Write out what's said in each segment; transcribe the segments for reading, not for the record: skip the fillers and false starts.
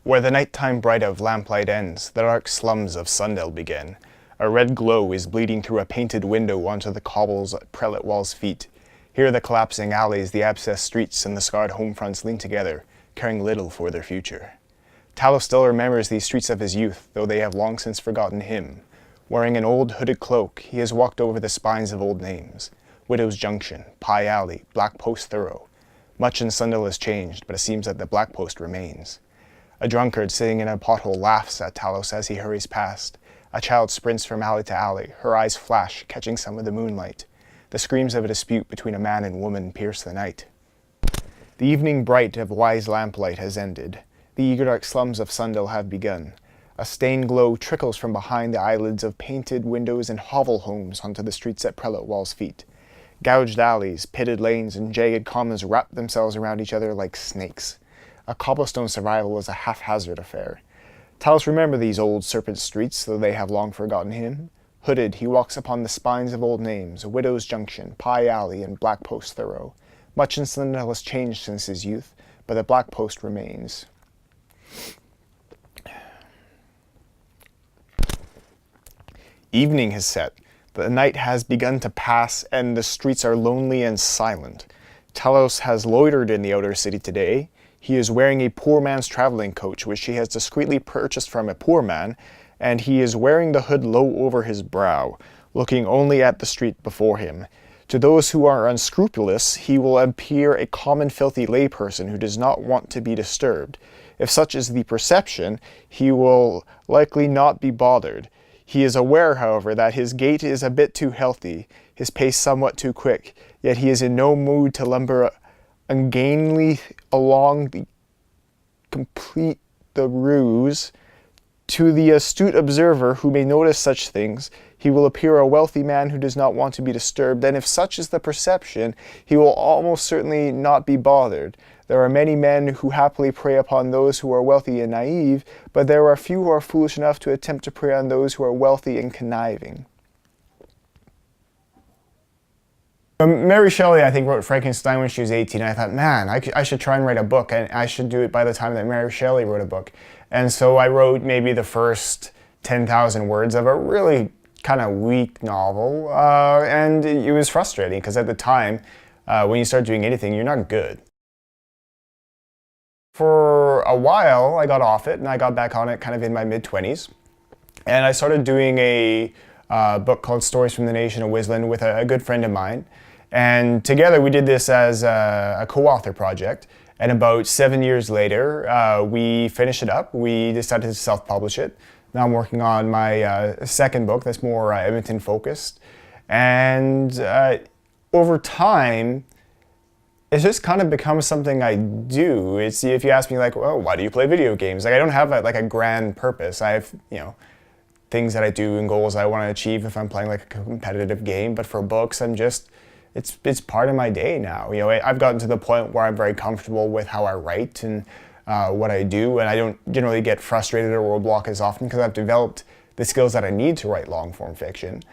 Where the nighttime bright of lamplight ends, the dark slums of Sundell begin. A red glow is bleeding through a painted window onto the cobbles at Prelate Wall's feet. Here the collapsing alleys, the abscessed streets, and the scarred home fronts lean together, caring little for their future. Talos still remembers these streets of his youth, though they have long since forgotten him. Wearing an old hooded cloak, he has walked over the spines of old names. Widow's Junction, Pie Alley, Black Post Thorough. Much in Sundell has changed, but it seems that the Black Post remains. A drunkard sitting in a pothole laughs at Talos as he hurries past. A child sprints from alley to alley, her eyes flash, catching some of the moonlight. The screams of a dispute between a man and woman pierce the night. The evening bright of wise lamplight has ended. The eager dark slums of Sundell have begun. A stained glow trickles from behind the eyelids of painted windows and hovel homes onto the streets at Prelate Wall's feet. Gouged alleys, pitted lanes, and jagged commons wrap themselves around each other like snakes. A cobblestone survival is a haphazard affair. Talos remembers these old serpent streets, though they have long forgotten him. Hooded, he walks upon the spines of old names, Widow's Junction, Pie Alley, and Black Post Thorough. Much in Sundell has changed since his youth, but the Black Post remains. Evening has set. The night has begun to pass, and the streets are lonely and silent. Talos has loitered in the outer city today. He is wearing a poor man's traveling coat, which he has discreetly purchased from a poor man, and he is wearing the hood low over his brow, looking only at the street before him. To those who are unscrupulous, he will appear a common filthy layperson who does not want to be disturbed. If such is the perception, he will likely not be bothered. He is aware, however, that his gait is a bit too healthy, his pace somewhat too quick, yet he is in no mood to lumber ungainly along the ruse. To the astute observer who may notice such things, he will appear a wealthy man who does not want to be disturbed, and if such is the perception, he will almost certainly not be bothered. There are many men who happily prey upon those who are wealthy and naive, but there are few who are foolish enough to attempt to prey on those who are wealthy and conniving. Mary Shelley, I think, wrote Frankenstein when she was 18. I thought, man, I should try and write a book, and I should do it by the time that Mary Shelley wrote a book. And so I wrote maybe the first 10,000 words of a really kind of weak novel, and it was frustrating, because at the time, when you start doing anything, you're not good. For a while, I got off it, and I got back on it kind of in my mid-20s. And I started doing a book called Stories from the Nation of Wisland with a good friend of mine. And together we did this as a co-author project. And about 7 years later, we finished it up. We decided to self-publish it. Now I'm working on my second book that's more Edmonton focused. And over time, it's just kind of become something I do. It's, if you ask me, like, well, why do you play video games? Like, I don't have a grand purpose. I have, things that I do and goals I want to achieve if I'm playing like a competitive game. But for books, it's part of my day now. I've gotten to the point where I'm very comfortable with how I write and what I do, and I don't generally get frustrated or roadblock as often because I've developed the skills that I need to write long-form fiction.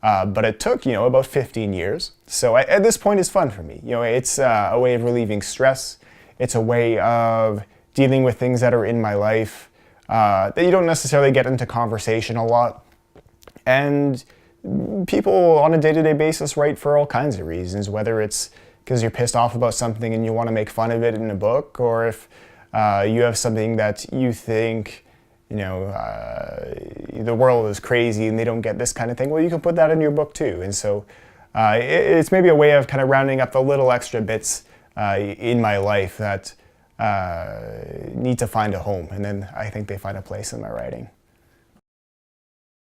But it took, about 15 years. So at this point, it's fun for me. It's a way of relieving stress. It's a way of dealing with things that are in my life that you don't necessarily get into conversation a lot. And people on a day-to-day basis write for all kinds of reasons, whether it's because you're pissed off about something and you want to make fun of it in a book, or if you have something that you think the world is crazy and they don't get this kind of thing, well, you can put that in your book too. And so it's maybe a way of kind of rounding up the little extra bits in my life that need to find a home, and then I think they find a place in my writing.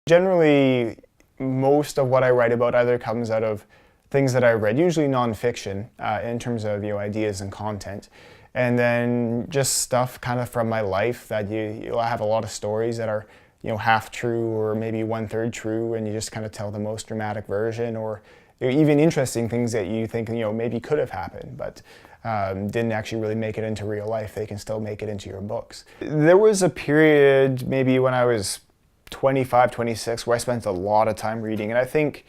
Generally, most of what I write about either comes out of things that I read, usually nonfiction, in terms of ideas and content. And then just stuff kind of from my life that I have a lot of stories that are, half true or maybe 1/3 true, and you just kind of tell the most dramatic version, or even interesting things that you think, maybe could have happened, but didn't actually really make it into real life. They can still make it into your books. There was a period maybe when I was 25, 26 where I spent a lot of time reading, and I think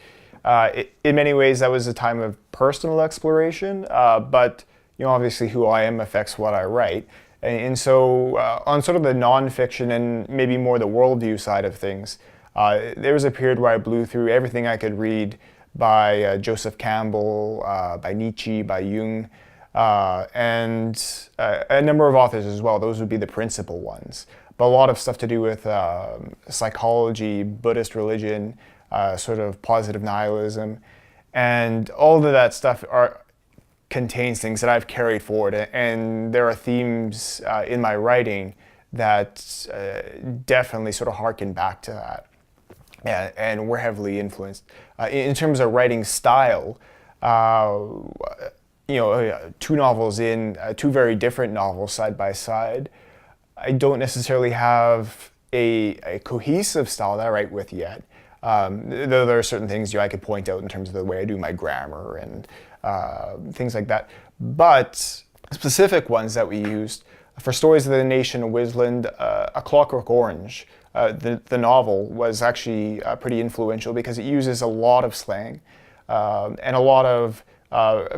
in many ways that was a time of personal exploration, but obviously who I am affects what I write. And so on sort of the nonfiction and maybe more the worldview side of things, there was a period where I blew through everything I could read by Joseph Campbell, by Nietzsche, by Jung, and a number of authors as well. Those would be the principal ones. But a lot of stuff to do with psychology, Buddhist religion, sort of positive nihilism, and all of that stuff contains things that I've carried forward, and there are themes in my writing that definitely sort of harken back to that, and we're heavily influenced. In terms of writing style, two novels in, two very different novels side by side, I don't necessarily have a cohesive style that I write with yet. Though there are certain things I could point out in terms of the way I do my grammar and things like that. But specific ones that we used, for Stories of the Nation of Wisland, A Clockwork Orange, the novel was actually pretty influential because it uses a lot of slang and a lot of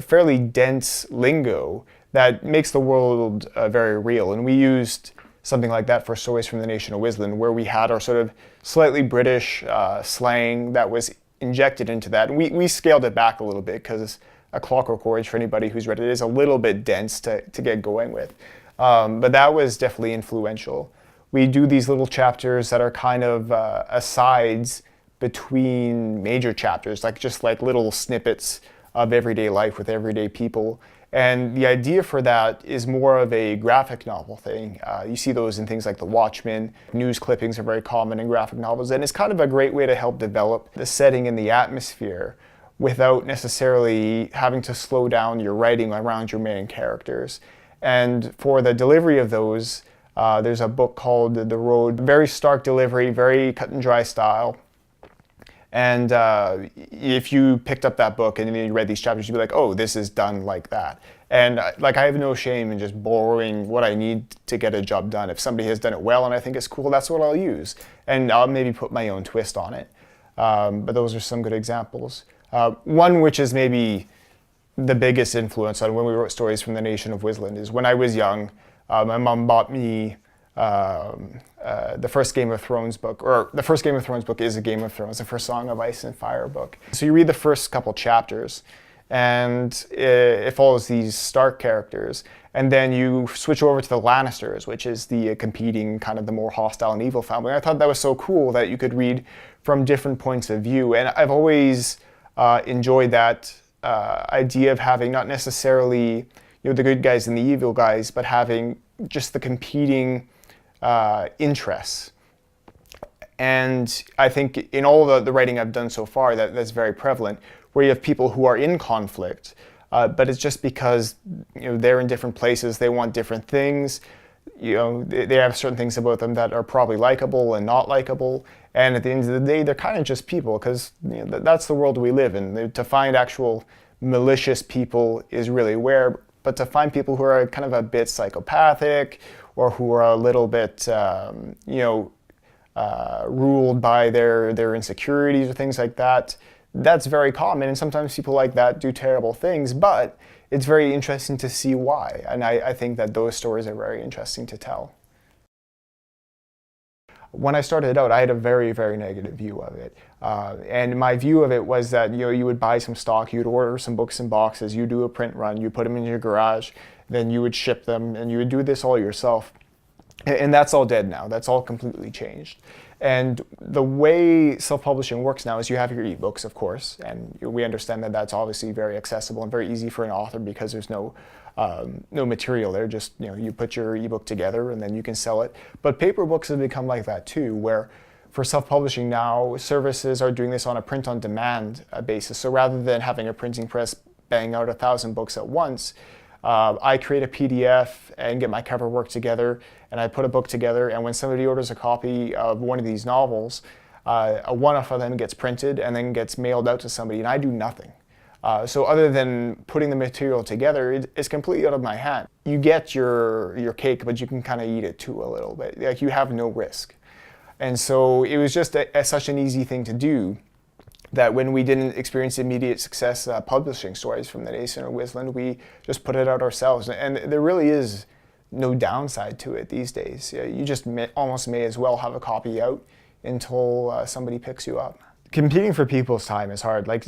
fairly dense lingo that makes the world very real. And we used something like that for Stories from the Nation of Wisland, where we had our sort of slightly British slang that was injected into that. And we scaled it back a little bit because A Clockwork Orange, for anybody who's read it, is a little bit dense to get going with. But that was definitely influential. We do these little chapters that are kind of asides between major chapters, just like little snippets of everyday life with everyday people. And the idea for that is more of a graphic novel thing. You see those in things like The Watchmen. News clippings are very common in graphic novels, and it's kind of a great way to help develop the setting and the atmosphere without necessarily having to slow down your writing around your main characters. And for the delivery of those, there's a book called The Road. Very stark delivery, very cut and dry style. And if you picked up that book and then you read these chapters, you'd be like, oh, this is done like that. And I have no shame in just borrowing what I need to get a job done. If somebody has done it well and I think it's cool, that's what I'll use. And I'll maybe put my own twist on it. But those are some good examples. One which is maybe the biggest influence on when we wrote Stories from the Nation of Wisland is when I was young, my mom bought me the first Game of Thrones book, or the first Game of Thrones book is a Game of Thrones, the first Song of Ice and Fire book. So you read the first couple chapters, and it follows these Stark characters, and then you switch over to the Lannisters, which is the competing, kind of the more hostile and evil family. I thought that was so cool that you could read from different points of view, and I've always enjoyed that idea of having not necessarily the good guys and the evil guys, but having just the competing interests. And I think in all the writing I've done so far, that's very prevalent, where you have people who are in conflict, but it's just because they're in different places, they want different things, they have certain things about them that are probably likable and not likable, and at the end of the day, they're kind of just people, because that's the world we live in. To find actual malicious people is really rare, but to find people who are kind of a bit psychopathic, or who are a little bit, ruled by their insecurities or things like that, that's very common. And sometimes people like that do terrible things, but it's very interesting to see why. And I think that those stories are very interesting to tell. When I started out, I had a very, very negative view of it. And my view of it was that you would buy some stock, you'd order some books in boxes, you do a print run, you put them in your garage, then you would ship them, and you would do this all yourself. And that's all dead now. That's all completely changed. And the way self-publishing works now is you have your ebooks, of course, and we understand that that's obviously very accessible and very easy for an author because there's no material there. Just you put your ebook together and then you can sell it. But paper books have become like that too, where for self-publishing now, services are doing this on a print-on-demand basis. So rather than having a printing press bang out 1,000 books at once, I create a PDF and get my cover work together, and I put a book together, and when somebody orders a copy of one of these novels, a one-off of them gets printed and then gets mailed out to somebody, and I do nothing. So other than putting the material together, it's completely out of my hand. You get your cake, but you can kind of eat it too a little bit. Like, you have no risk. And so it was just such an easy thing to do that when we didn't experience immediate success publishing Stories from the Nation of Wisland, we just put it out ourselves. And there really is no downside to it these days. You just almost may as well have a copy out until somebody picks you up. Competing for people's time is hard. Like,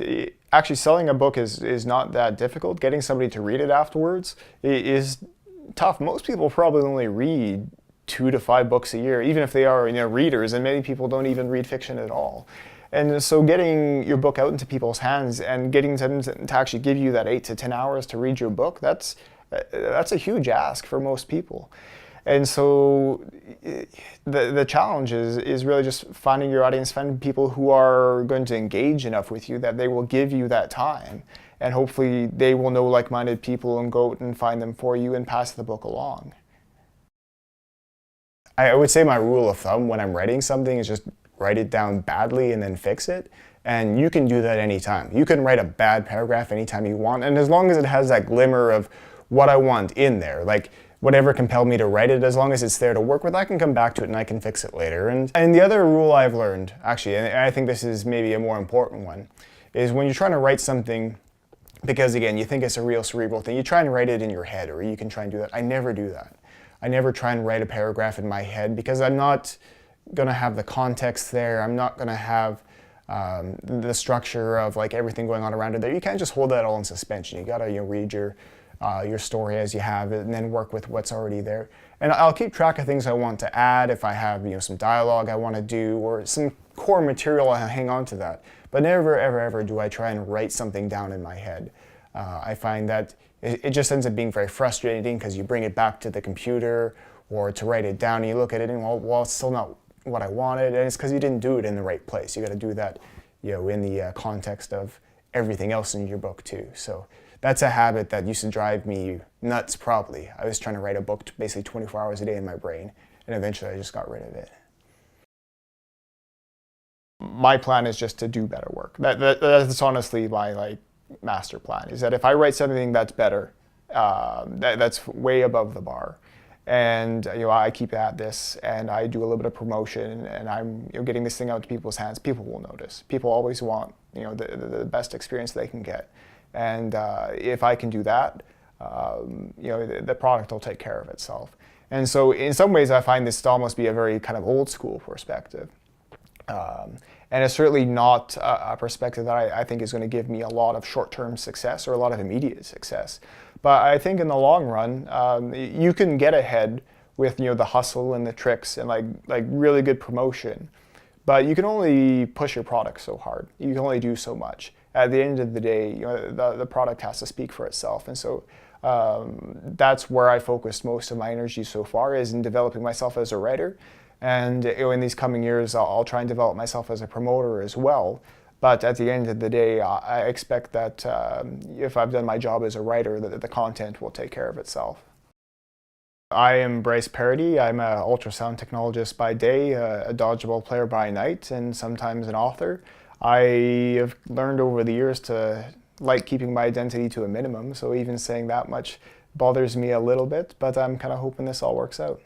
actually selling a book is not that difficult. Getting somebody to read it afterwards is tough. Most people probably only read 2 to 5 books a year, even if they are readers, and many people don't even read fiction at all. And so getting your book out into people's hands and getting them to actually give you that 8 to 10 hours to read your book, that's a huge ask for most people. And so the challenge is really just finding your audience, finding people who are going to engage enough with you that they will give you that time. And hopefully they will know like-minded people and go out and find them for you and pass the book along. I would say my rule of thumb when I'm writing something is just write it down badly and then fix it. And you can do that anytime. You can write a bad paragraph anytime you want. And as long as it has that glimmer of what I want in there, like whatever compelled me to write it, as long as it's there to work with, I can come back to it and I can fix it later. And the other rule I've learned, actually, and I think this is maybe a more important one, is when you're trying to write something, because again, you think it's a real cerebral thing, you try and write it in your head, or you can try and do that. I never do that. I never try and write a paragraph in my head because I'm not gonna have the context there. I'm not gonna have the structure of like everything going on around it there. You can't just hold that all in suspension. You gotta read your story as you have it and then work with what's already there. And I'll keep track of things I want to add if I have some dialogue I want to do or some core material. I'll hang on to that. But never, ever, ever do I try and write something down in my head. I find that it just ends up being very frustrating because you bring it back to the computer or to write it down and you look at it and well, it's still not what I wanted, and it's because you didn't do it in the right place. You got to do that, in the context of everything else in your book too. So that's a habit that used to drive me nuts. Probably I was trying to write a book basically 24 hours a day in my brain, and eventually I just got rid of it. My plan is just to do better work. That's honestly my master plan. Is that if I write something that's better, that's way above the bar. And I keep at this, and I do a little bit of promotion, and I'm getting this thing out to people's hands. People will notice. People always want the best experience they can get, and if I can do that, the product will take care of itself. And so, in some ways, I find this to almost be a very kind of old school perspective, and it's certainly not a perspective that I think is going to give me a lot of short-term success or a lot of immediate success. But I think in the long run, you can get ahead with the hustle and the tricks and like really good promotion. But you can only push your product so hard. You can only do so much. At the end of the day, the product has to speak for itself. And so that's where I focused most of my energy so far, is in developing myself as a writer. And in these coming years, I'll try and develop myself as a promoter as well. But at the end of the day, I expect that if I've done my job as a writer, that the content will take care of itself. I am Bryce Paradis. I'm an ultrasound technologist by day, a dodgeball player by night, and sometimes an author. I have learned over the years to like keeping my identity to a minimum, so even saying that much bothers me a little bit, but I'm kind of hoping this all works out.